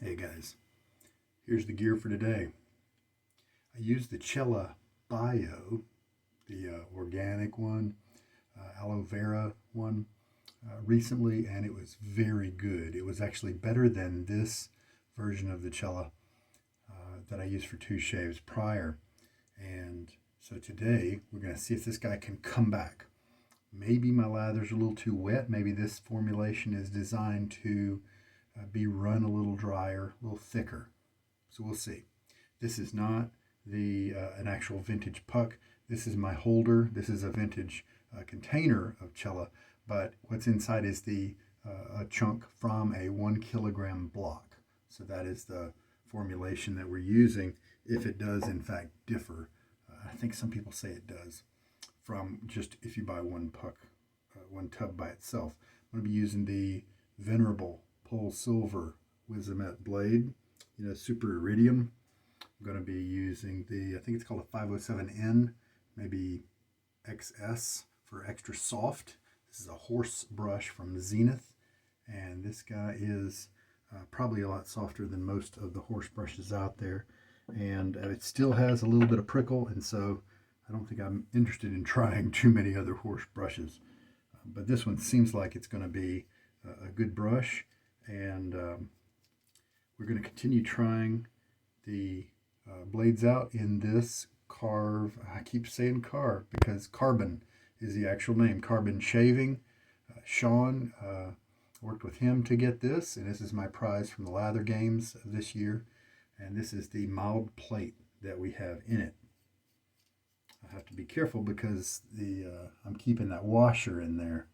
Hey guys, here's the gear for today. I used the Cella Bio, the organic one, aloe vera one, recently, and it was very good. It was actually better than this version of the Cella that I used for 2 shaves prior. And so today we're going to see if this guy can come back. Maybe my lather's a little too wet. Maybe this formulation is designed to be run a little drier, a little thicker. So we'll see. This is not an actual vintage puck. This is my holder. This is a vintage container of Cella, but what's inside is a chunk from a 1 kilogram block. So that is the formulation that we're using, if it does in fact differ. I think some people say it does, from just if you buy one puck, one tub by itself. I'm going to be using the venerable PolSilver Wizamet blade, super iridium. I'm going to be using I think it's called a 507N, maybe XS for extra soft. This is a horse brush from Zenith, and this guy is probably a lot softer than most of the horse brushes out there. And it still has a little bit of prickle, and so I don't think I'm interested in trying too many other horse brushes. But this one seems like it's going to be a good brush, and we're going to continue trying the blades out in this carve. I keep saying carve because carbon is the actual name. Carbon shaving. Sean worked with him to get this, and this is my prize from the Lather games of this year. And this is the mild plate that we have in it. I have to be careful because I'm keeping that washer in there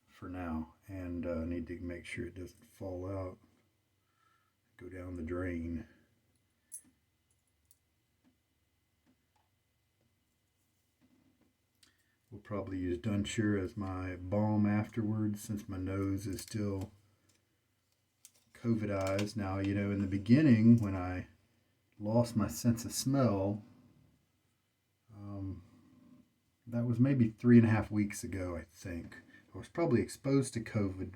for now, and I need to make sure it doesn't fall out, go down the drain. We'll probably use Dunshire as my balm afterwards, since my nose is still COVID-ized. Now, in the beginning, when I lost my sense of smell, that was maybe 3.5 weeks ago, I think. I was probably exposed to COVID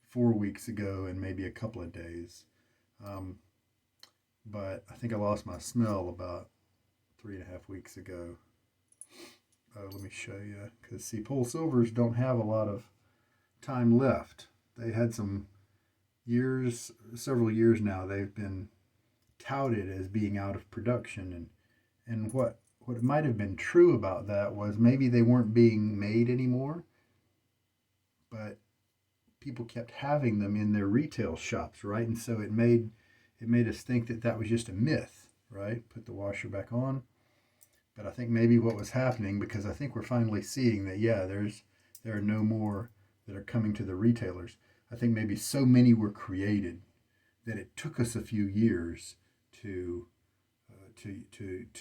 4 weeks ago and maybe a couple of days. But I think I lost my smell about 3.5 weeks ago. Let me show you, because see, PolSilvers don't have a lot of time left. They had some years, several years now, they've been touted as being out of production, and what might have been true about that was maybe they weren't being made anymore, but people kept having them in their retail shops, right? And so it made us think that was just a myth, right? Put the washer back on. But I think maybe what was happening, because I think we're finally seeing that, there are no more that are coming to the retailers. I think maybe so many were created that it took us a few years to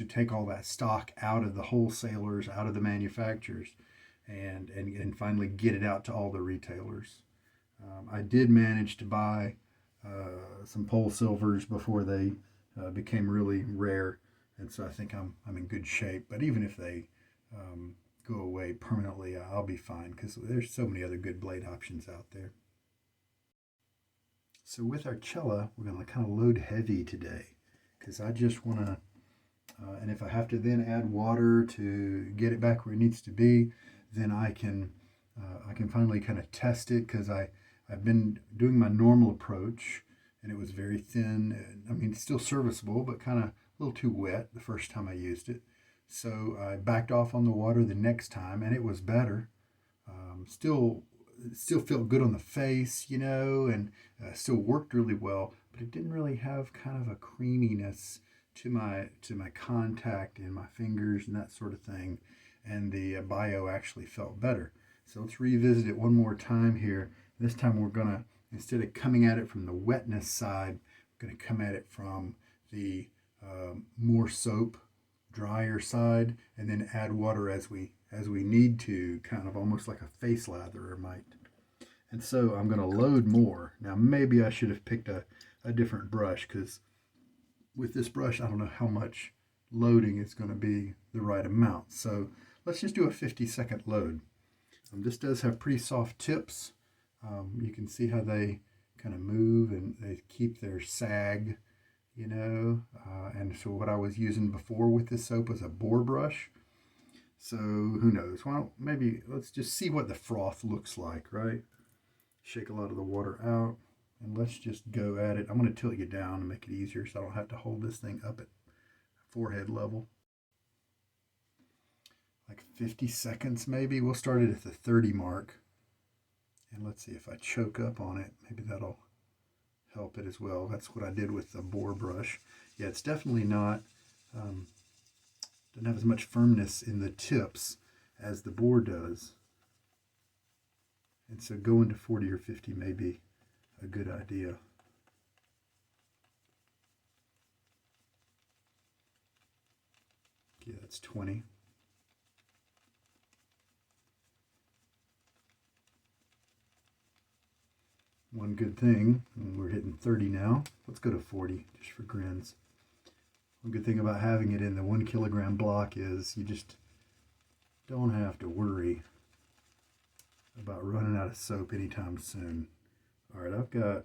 take all that stock out of the wholesalers, out of the manufacturers, and finally get it out to all the retailers. I did manage to buy some PolSilvers before they became really rare, and so I think I'm in good shape. But even if they go away permanently, I'll be fine, because there's so many other good blade options out there. So with our Cella, we're going to kind of load heavy today, because I just want to, and if I have to then add water to get it back where it needs to be, then I can finally kind of test it, because I've been doing my normal approach, and it was very thin. I mean, it's still serviceable, but kind of a little too wet the first time I used it. So I backed off on the water the next time, and it was better. Still felt good on the face, and still worked really well, but it didn't really have kind of a creaminess to my contact in my fingers and that sort of thing. And the bio actually felt better. So let's revisit it one more time here. This time we're gonna, instead of coming at it from the wetness side, we're gonna come at it from the more soap, drier side, and then add water as we need to, kind of almost like a face latherer might. And so I'm going to load more. Now maybe I should have picked a different brush, because with this brush I don't know how much loading is going to be the right amount. So let's just do a 50-second load. This does have pretty soft tips. You can see how they kind of move and they keep their sag, you know. And so what I was using before with this soap was a boar brush. So who knows? Well, maybe let's just see what the froth looks like, right? Shake a lot of the water out and let's just go at it. I'm going to tilt you down to make it easier so I don't have to hold this thing up at forehead level. Like 50 seconds maybe. We'll start it at the 30 mark. And let's see if I choke up on it. Maybe that'll help it as well. That's what I did with the boar brush. Yeah, it's definitely not, doesn't have as much firmness in the tips as the boar does. And so going to 40 or 50 may be a good idea. Yeah, that's 20. One good thing, and we're hitting 30 now. Let's go to 40 just for grins. One good thing about having it in the 1 kilogram block is you just don't have to worry about running out of soap anytime soon. All right, I've got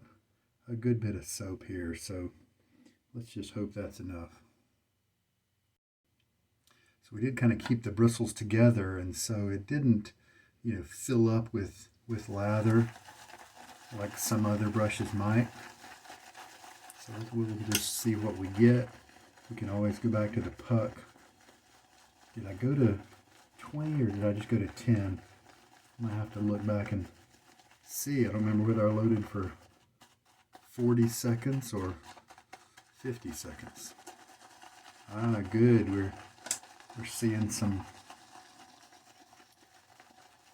a good bit of soap here, so let's just hope that's enough. So we did kind of keep the bristles together, and so it didn't, you know, fill up with lather like some other brushes might. So we'll just see what we get. We can always go back to the puck. Did I go to 20 or did I just go to 10? I might have to look back and see. I don't remember whether I loaded for 40 seconds or 50 seconds. Ah, good. We're seeing some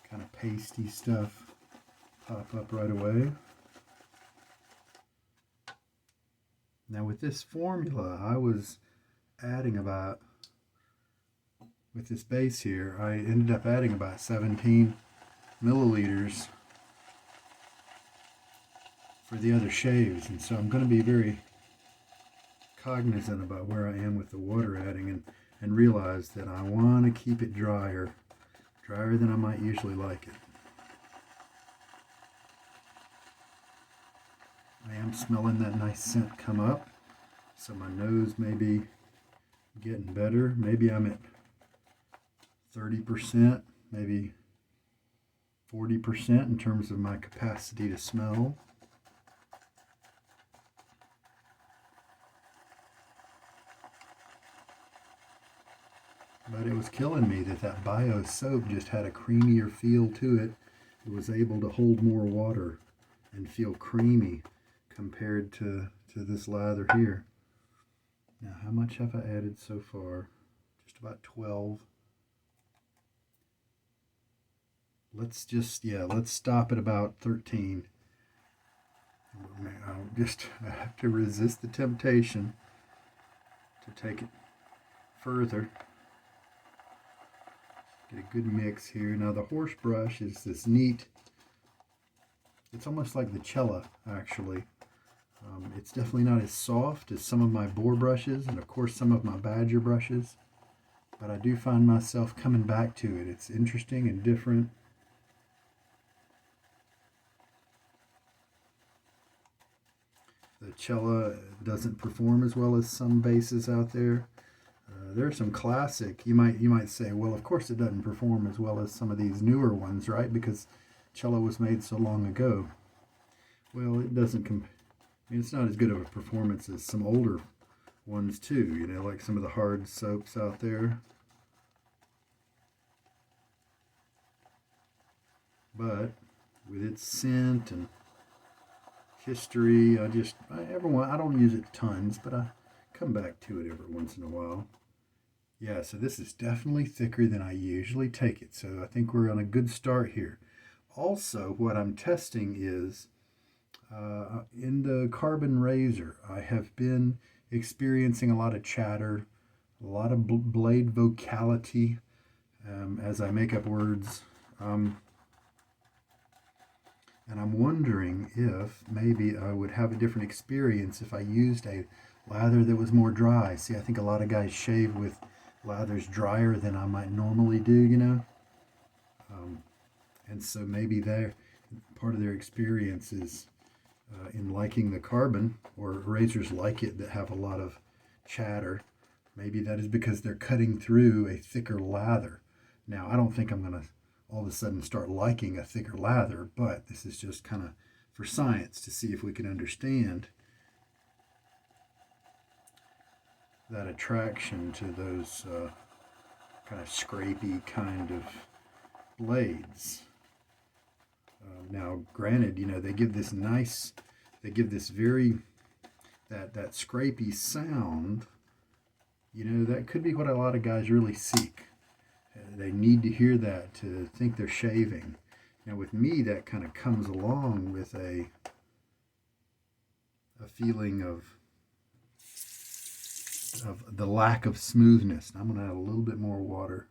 kind of pasty stuff pop up right away. Now with this formula, I was adding about, with this base here, I ended up adding about 17 milliliters for the other shaves, and so I'm going to be very cognizant about where I am with the water adding and realize that I want to keep it drier than I might usually like it. I am smelling that nice scent come up, so my nose may be getting better. Maybe I'm at 30%, maybe 40% in terms of my capacity to smell. But it was killing me that bio soap just had a creamier feel to it. It was able to hold more water and feel creamy compared to this lather here. Now, how much have I added so far? Just about 12. Let's stop at about 13. I have to resist the temptation to take it further. Get a good mix here. Now the horse brush is this neat, it's almost like the Cella actually. It's definitely not as soft as some of my boar brushes and of course some of my badger brushes, but I do find myself coming back to it. It's interesting and different. The Cella doesn't perform as well as some bases out there. There are some classic, you might say, well, of course it doesn't perform as well as some of these newer ones, right? Because Cella was made so long ago. Well, it doesn't it's not as good of a performance as some older ones too, you know, like some of the hard soaps out there. But with its scent and history, I don't use it tons, but I come back to it every once in a while. Yeah, so this is definitely thicker than I usually take it, so I think we're on a good start here. Also, what I'm testing is in the carbon razor, I have been experiencing a lot of chatter, a lot of blade vocality as I make up words. And I'm wondering if maybe I would have a different experience if I used a lather that was more dry. See, I think a lot of guys shave with lathers drier than I might normally do, you know. And so maybe part of their experience is in liking the carbon, or razors like it that have a lot of chatter. Maybe that is because they're cutting through a thicker lather. Now, I don't think I'm going to all of a sudden start liking a thicker lather, but this is just kind of for science to see if we can understand that attraction to those kind of scrapey kind of blades. Now, granted, they give this very, that scrapey sound, that could be what a lot of guys really seek. They need to hear that to think they're shaving. Now, with me, that kind of comes along with a feeling of the lack of smoothness. I'm going to add a little bit more water.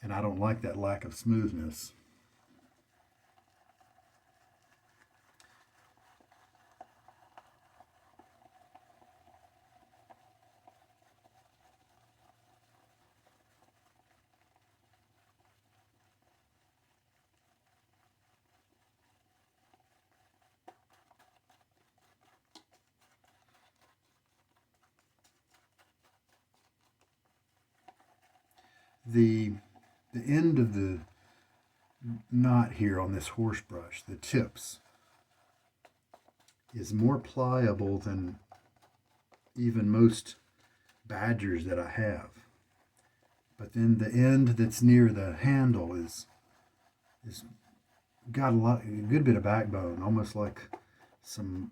And I don't like that lack of smoothness. The end of the knot here on this horse brush, the tips, is more pliable than even most badgers that I have. But then the end that's near the handle is got a good bit of backbone, almost like some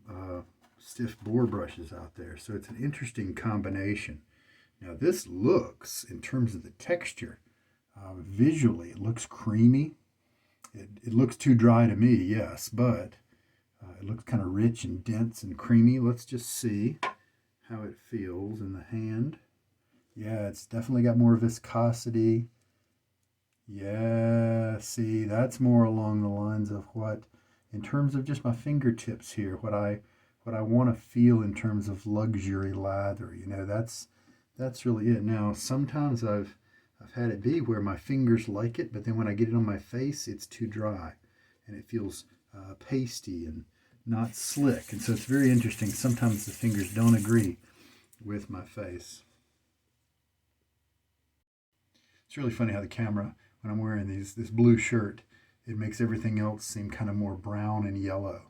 stiff boar brushes out there. So it's an interesting combination. Now this looks, in terms of the texture, visually, it looks creamy. It looks too dry to me, yes, but it looks kind of rich and dense and creamy. Let's just see how it feels in the hand. Yeah, it's definitely got more viscosity. Yeah, see, that's more along the lines of what, in terms of just my fingertips here, what I want to feel in terms of luxury lather. That's really it. Now, sometimes I've had it be where my fingers like it, but then when I get it on my face, it's too dry, and it feels pasty and not slick. And so it's very interesting. Sometimes the fingers don't agree with my face. It's really funny how the camera, when I'm wearing this blue shirt, it makes everything else seem kind of more brown and yellow.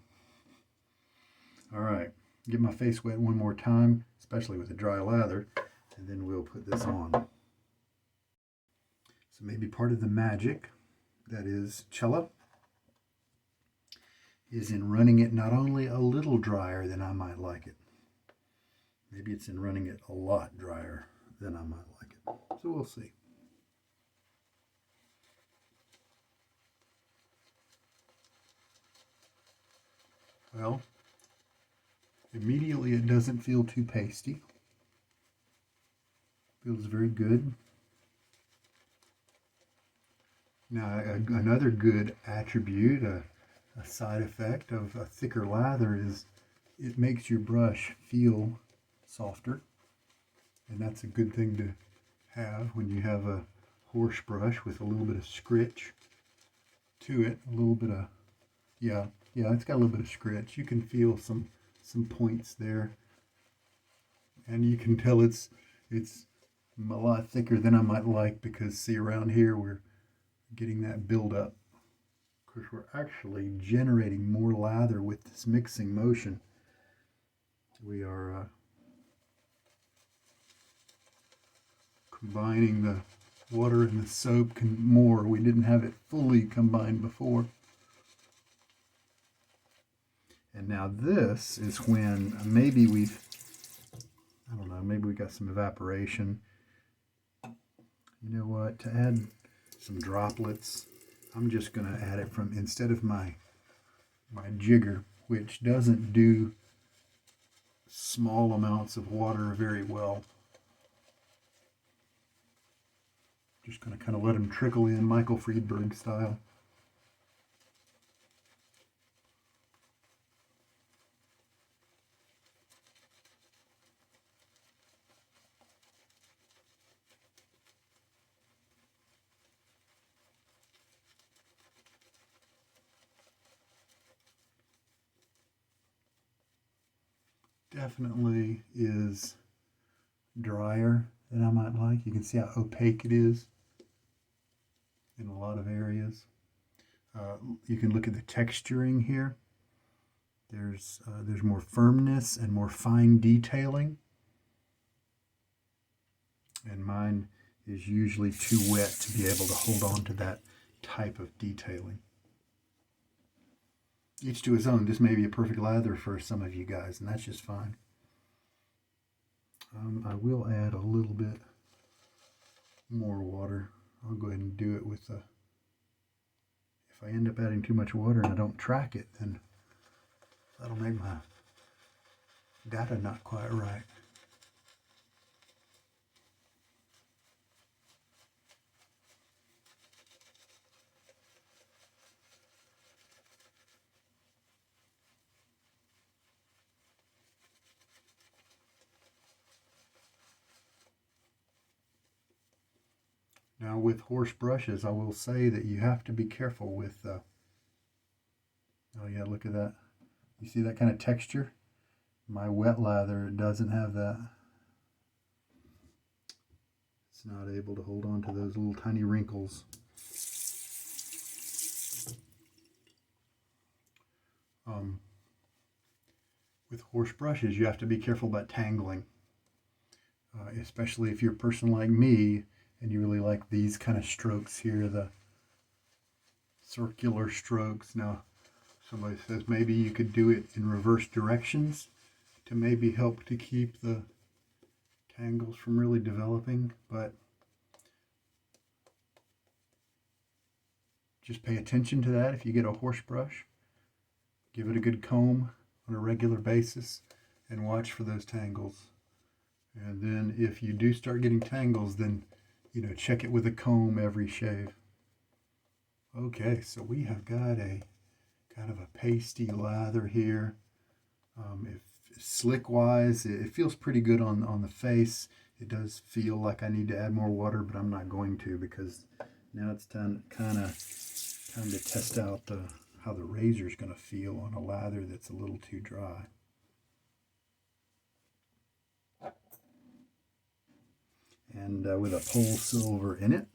All right, get my face wet one more time, especially with a dry lather, and then we'll put this on. So maybe part of the magic, that is Cella, is in running it not only a little drier than I might like it. Maybe it's in running it a lot drier than I might like it. So we'll see. Well, immediately it doesn't feel too pasty. Feels very good. Now, another good attribute, a side effect of a thicker lather is it makes your brush feel softer. And that's a good thing to have when you have a horse brush with a little bit of scritch to it. A little bit of, yeah, it's got a little bit of scritch. You can feel some points there. And you can tell it's a lot thicker than I might like, because see, around here we're getting that buildup. Of course, we're actually generating more lather with this mixing motion. We are combining the water and the soap more. We didn't have it fully combined before. And now this is when maybe maybe we got some evaporation. You know what, to add some droplets, I'm just going to add it from, instead of my jigger, which doesn't do small amounts of water very well. Just going to kind of let them trickle in, Michael Friedberg style. definitely is drier than I might like. You can see how opaque it is in a lot of areas. You can look at the texturing here. There's more firmness and more fine detailing. And mine is usually too wet to be able to hold on to that type of detailing. Each to his own. This may be a perfect lather for some of you guys, and that's just fine. I will add a little bit more water. I'll go ahead and do it with the... If I end up adding too much water and I don't track it, then that'll make my data not quite right. Now with horse brushes, I will say that you have to be careful with, oh yeah, look at that. You see that kind of texture? My wet lather doesn't have that. It's not able to hold on to those little tiny wrinkles. With horse brushes, you have to be careful about tangling, especially if you're a person like me and you really like these kind of strokes here, the circular strokes. Now, somebody says maybe you could do it in reverse directions to maybe help to keep the tangles from really developing, but just pay attention to that. If you get a horse brush, give it a good comb on a regular basis and watch for those tangles. And then if you do start getting tangles, then check it with a comb every shave. Okay, so we have got a kind of a pasty lather here. If slick wise, it feels pretty good on the face. It does feel like I need to add more water, but I'm not going to, because now it's time to test out how the razor is going to feel on a lather that's a little too dry. And with a PolSilver in it,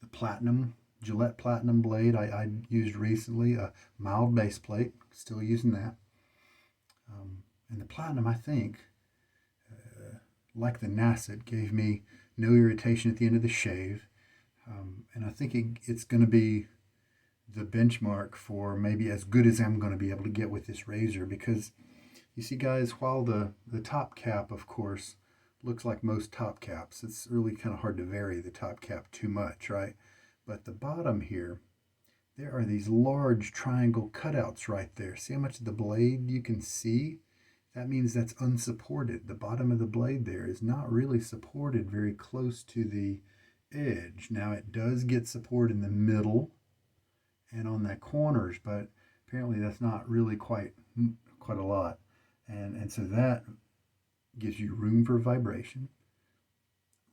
the Platinum, Gillette Platinum blade I used recently, a mild base plate, still using that. And the Platinum, I think, like the Nasset, gave me no irritation at the end of the shave. And I think it's going to be the benchmark for maybe as good as I'm going to be able to get with this razor, because you see, guys, while the top cap, of course, looks like most top caps, it's really kind of hard to vary the top cap too much, right? But the bottom here, there are these large triangle cutouts right there. See how much of the blade you can see? That means that's unsupported. The bottom of the blade there is not really supported very close to the edge. Now it does get support in the middle and on the corners, but apparently that's not really quite a lot. And so that gives you room for vibration.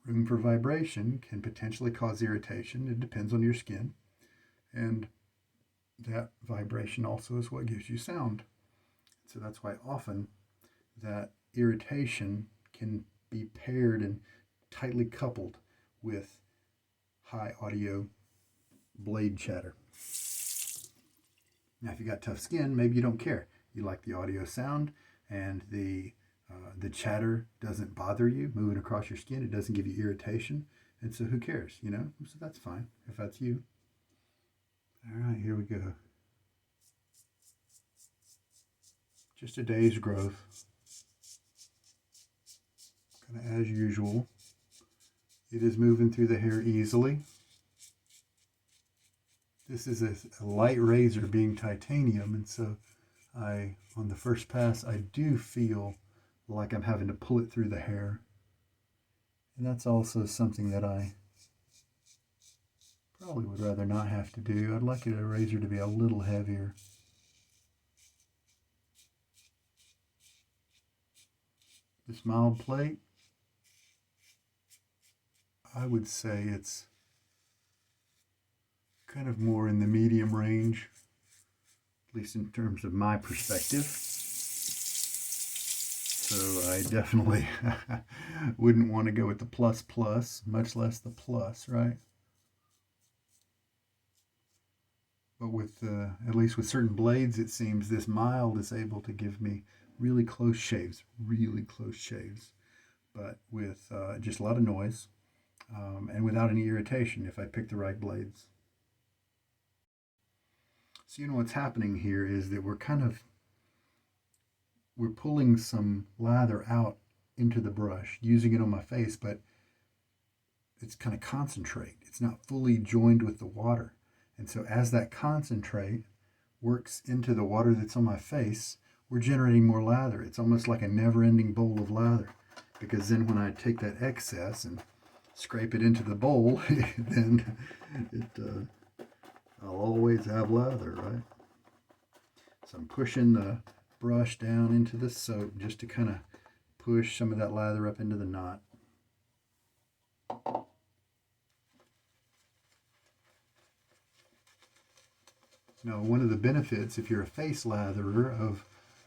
Room for vibration can potentially cause irritation. It depends on your skin. And that vibration also is what gives you sound. So that's why often that irritation can be paired and tightly coupled with high audio blade chatter. Now, if you got tough skin, maybe you don't care. You like the audio sound, and the chatter doesn't bother you moving across your skin. It doesn't give you irritation. And so who cares, So that's fine if that's you. All right, here we go. Just a day's growth. Kind of as usual. It is moving through the hair easily. This is a light razor being titanium, and so on the first pass, I do feel like I'm having to pull it through the hair. And that's also something that I probably would rather not have to do. I'd like a razor to be a little heavier. This mild plate, I would say it's kind of more in the medium range, at least in terms of my perspective. So I definitely wouldn't want to go with the plus plus, much less the plus, right? But with, at least with certain blades, it seems this mild is able to give me really close shaves, really close shaves. But with just a lot of noise and without any irritation if I pick the right blades. So what's happening here is that we're pulling some lather out into the brush, using it on my face, but it's kind of concentrate. It's not fully joined with the water. And so as that concentrate works into the water that's on my face, we're generating more lather. It's almost like a never-ending bowl of lather, because then when I take that excess and scrape it into the bowl, then I'll always have lather, right? So I'm pushing the brush down into the soap just to kind of push some of that lather up into the knot. Now, one of the benefits, if you're a face latherer,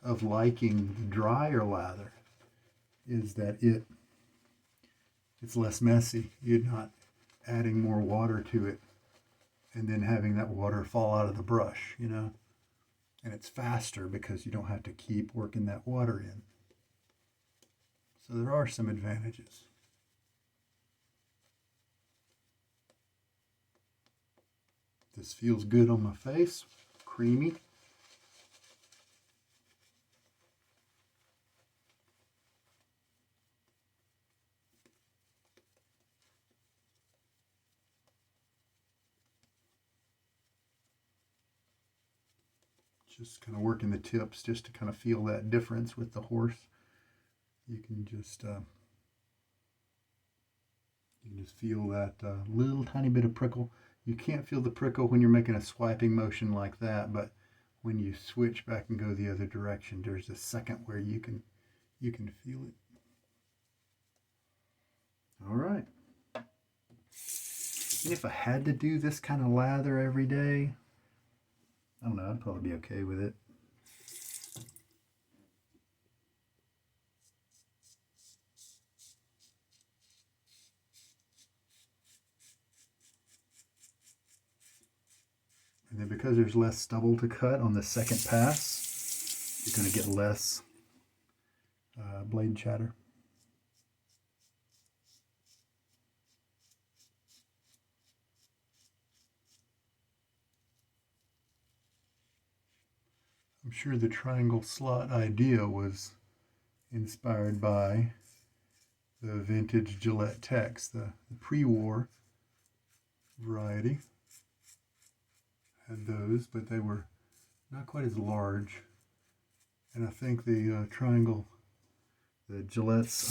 of liking the drier lather is that it's less messy. You're not adding more water to it and then having that water fall out of the brush, And it's faster because you don't have to keep working that water in. So there are some advantages. This feels good on my face, creamy. Just kind of working the tips just to kind of feel that difference with the horse. You can just feel that little tiny bit of prickle. You can't feel the prickle when you're making a swiping motion like that, but when you switch back and go the other direction, there's a second where you can feel it. All right. And if I had to do this kind of lather every day, I don't know, I'd probably be okay with it. And then because there's less stubble to cut on the second pass, you're going to get less blade chatter. I'm sure the triangle slot idea was inspired by the vintage Gillette Tex, the pre-war variety. Had those, but they were not quite as large. And I think the triangle, the Gillette's,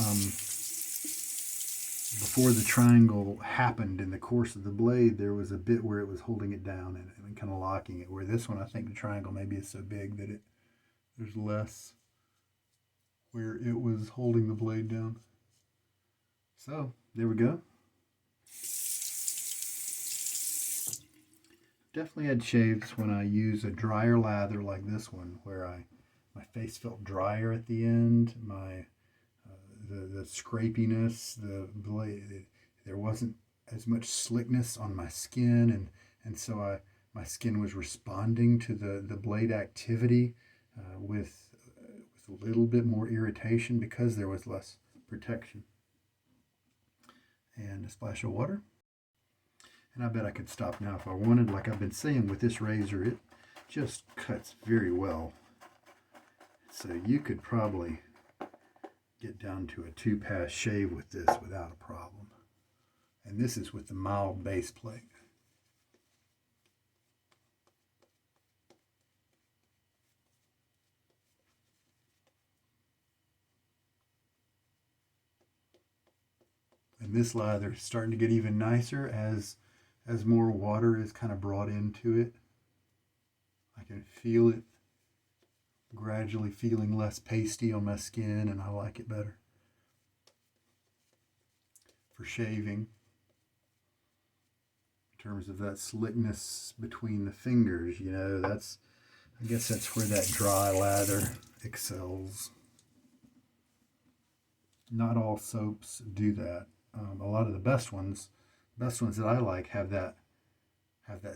before the triangle happened in the course of the blade, there was a bit where it was holding it down and kind of locking it. Where this one, I think the triangle maybe is so big that there's less where it was holding the blade down. So there we go. Definitely had shaves when I use a drier lather like this one, where my face felt drier at the end. The scrapiness, the blade, there wasn't as much slickness on my skin, and so my skin was responding to the blade activity with a little bit more irritation because there was less protection. And a splash of water. And I bet I could stop now if I wanted. Like I've been saying with this razor, it just cuts very well. So you could probably get down to a 2-pass shave with this without a problem. And this is with the mild base plate. And this lather is starting to get even nicer as more water is kind of brought into it. I can feel it gradually feeling less pasty on my skin, and I like it better. For shaving, in terms of that slickness between the fingers, I guess that's where that dry lather excels. Not all soaps do that. A lot of the best ones that I like have that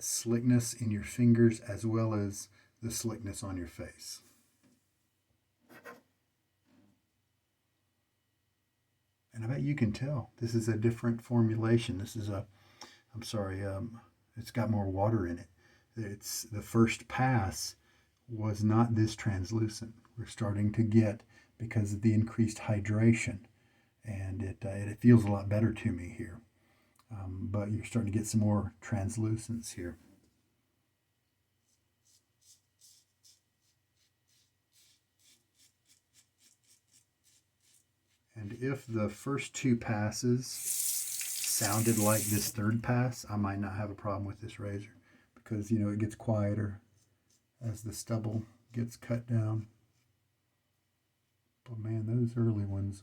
slickness in your fingers as well as the slickness on your face. And I bet you can tell this is a different formulation. This is a, I'm sorry, it's got more water in it. It's the first pass was not this translucent. We're starting to get, because of the increased hydration, and it feels a lot better to me here. But you're starting to get some more translucence here. And if the first two passes sounded like this third pass, I might not have a problem with this razor, because it gets quieter as the stubble gets cut down. But man, those early ones,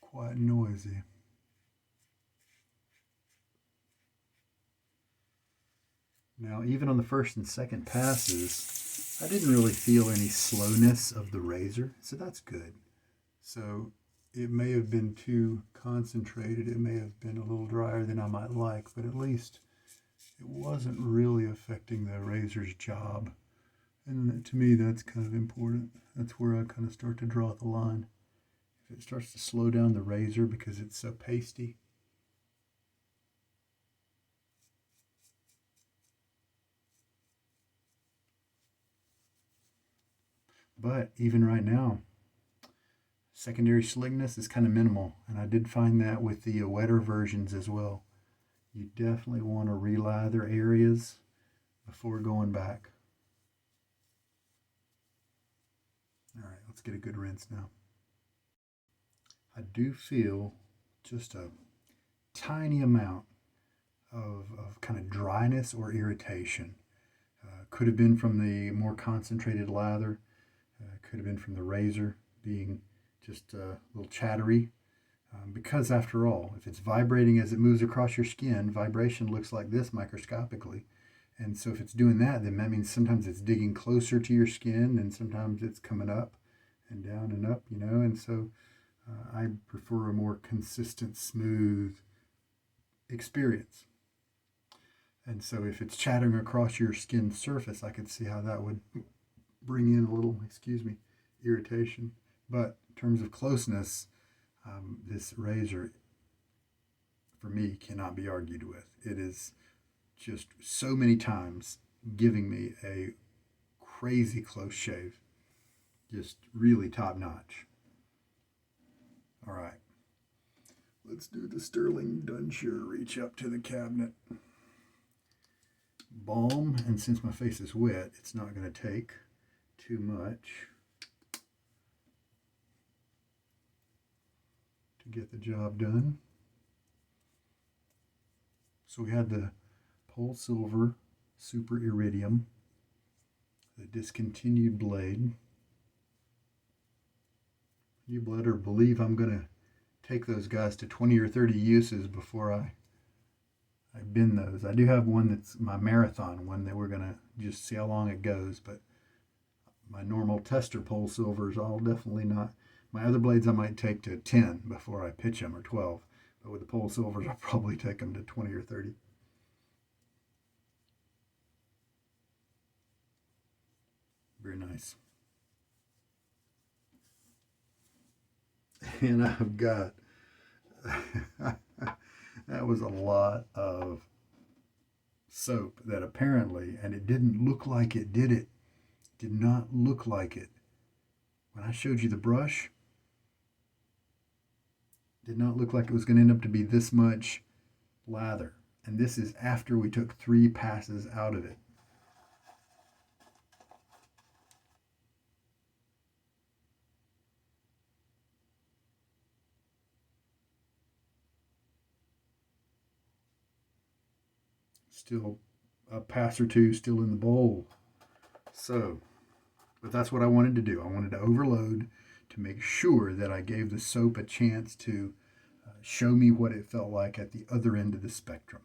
quite noisy. Now, even on the first and second passes, I didn't really feel any slowness of the razor, so that's good. So it may have been too concentrated, it may have been a little drier than I might like, but at least it wasn't really affecting the razor's job. And to me, that's kind of important. That's where I kind of start to draw the line. If it starts to slow down the razor because it's so pasty, but even right now, secondary slickness is kind of minimal, and I did find that with the wetter versions as well. You definitely want to relather areas before going back. All right, let's get a good rinse now. I do feel just a tiny amount of kind of dryness or irritation. Could have been from the more concentrated lather. Could have been from the razor being just a little chattery. Because after all, if it's vibrating as it moves across your skin, vibration looks like this microscopically. And so if it's doing that, then that means sometimes it's digging closer to your skin and sometimes it's coming up and down and up, And so I prefer a more consistent, smooth experience. And so if it's chattering across your skin surface, I could see how that would bring in a little, irritation. But in terms of closeness, this razor, for me, cannot be argued with. It is just so many times giving me a crazy close shave. Just really top notch. All right. Let's do the Stirling Dunshire reach up to the cabinet. Balm, and since my face is wet, it's not going to take too much to get the job done. So we had the PolSilver Super Iridium, the discontinued blade. You better believe I'm going to take those guys to 20 or 30 uses before I bin those. I do have one that's my marathon one that we're going to just see how long it goes, but my normal tester PolSilvers, I'll definitely not. My other blades I might take to 10 before I pitch them, or 12. But with the PolSilvers, I'll probably take them to 20 or 30. Very nice. And I've got, that was a lot of soap that apparently, and it didn't look like it did it. Did not look like it. When I showed you the brush, did not look like it was going to end up to be this much lather. And this is after we took 3 passes out of it. Still a pass or two still in the bowl. So, but that's what I wanted to do. I wanted to overload to make sure that I gave the soap a chance to show me what it felt like at the other end of the spectrum.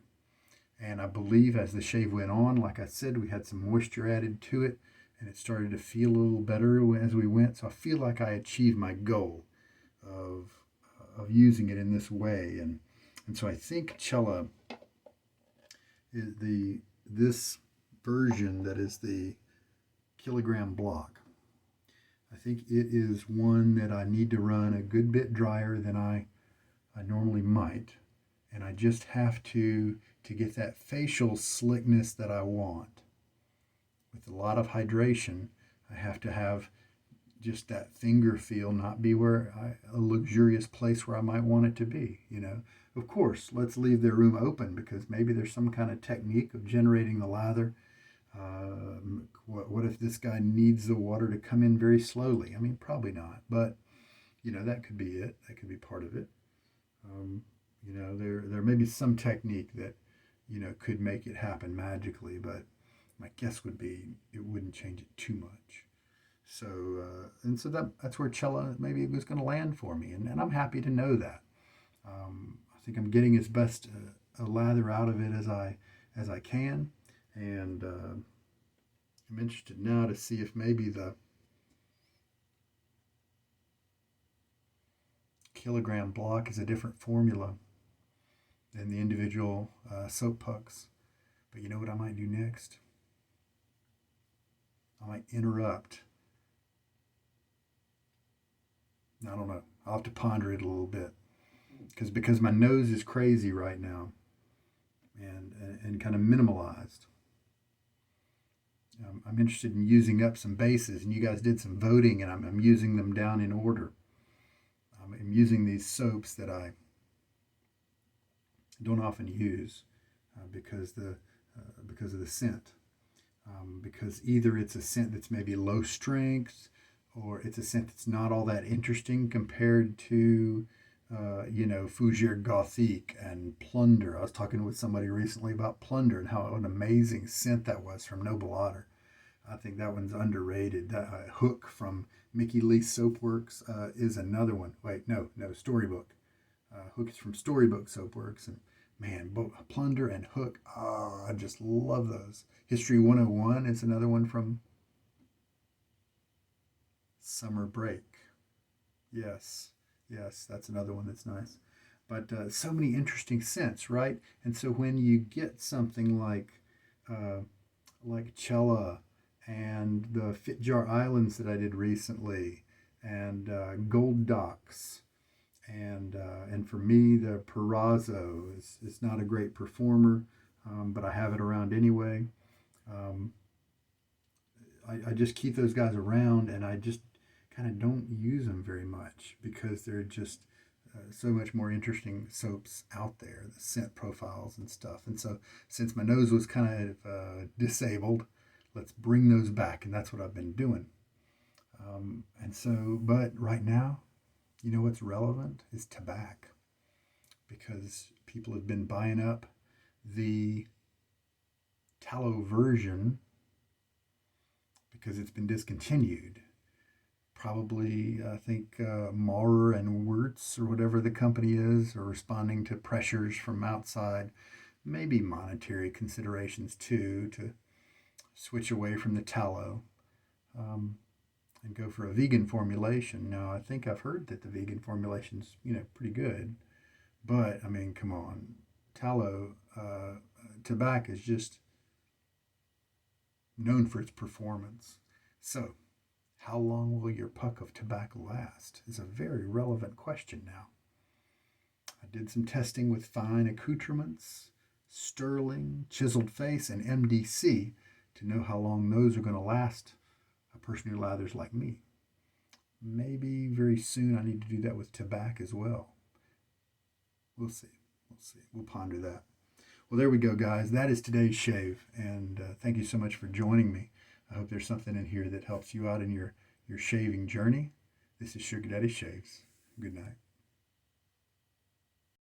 And I believe as the shave went on, like I said, we had some moisture added to it. and it started to feel a little better as we went. So I feel like I achieved my goal of using it in this way, and so I think Cella is this version that is the kilogram block. I think it is one that I need to run a good bit drier than I normally might, and I just have to get that facial slickness that I want. With a lot of hydration, I have to have just that finger feel, not be a luxurious place where I might want it to be, you know. Of course, let's leave the room open because maybe there's some kind of technique of generating the lather. What if this guy needs the water to come in very slowly? I mean, probably not, but you know, that could be it. That could be part of it. You know, there may be some technique that, you know, could make it happen magically, but my guess would be it wouldn't change it too much. So, and so that's where Cella maybe was going to land for me, and I'm happy to know that. I think I'm getting as best a lather out of it as I can, and I'm interested now to see if maybe the kilogram block is a different formula than the individual soap pucks. But you know what I might do next? I might interrupt. I don't know. I'll have to ponder it a little bit because my nose is crazy right now and kind of minimalized. I'm interested in using up some bases, and you guys did some voting, and I'm using them down in order. I'm using these soaps that I don't often use because of the scent. Because either it's a scent that's maybe low strength, or it's a scent that's not all that interesting compared to, you know, Fougere Gothique and Plunder. I was talking with somebody recently about Plunder and how an amazing scent that was from Noble Otter. I think that one's underrated. That Hook from Mickey Lee Soapworks is another one. Wait, no, Storybook. Hook is from Storybook Soapworks, and man, both Plunder and Hook, I just love those. History 101 is another one from Summer Break. Yes, that's another one that's nice. But so many interesting scents, right? And so when you get something like Cella and the Fitjar Islands that I did recently, and Gold Docks, and for me the Perazzo is not a great performer, but I have it around anyway. I just keep those guys around, and I just kind of don't use them very much because they're just so much more interesting soaps out there, the scent profiles and stuff. And so since my nose was kind of disabled, let's bring those back, and that's what I've been doing. And so, but right now, you know what's relevant is tobacco, because people have been buying up the tallow version because it's been discontinued. Probably, I think Maurer and Wirtz, or whatever the company is, are responding to pressures from outside, maybe monetary considerations too, to switch away from the tallow and go for a vegan formulation. Now, I think I've heard that the vegan formulation's, you know, pretty good, but I mean, come on, tallow, tobacco is just known for its performance. So, how long will your puck of tobacco last is a very relevant question now. I did some testing with fine accoutrements, Stirling, chiseled face, and MDC to know how long those are going to last a person who lathers like me. Maybe very soon I need to do that with tobacco as well. We'll see. We'll ponder that. Well, there we go, guys. That is today's shave, and thank you so much for joining me. I hope there's something in here that helps you out in your shaving journey. This is Sugar Daddy Shaves. Good night.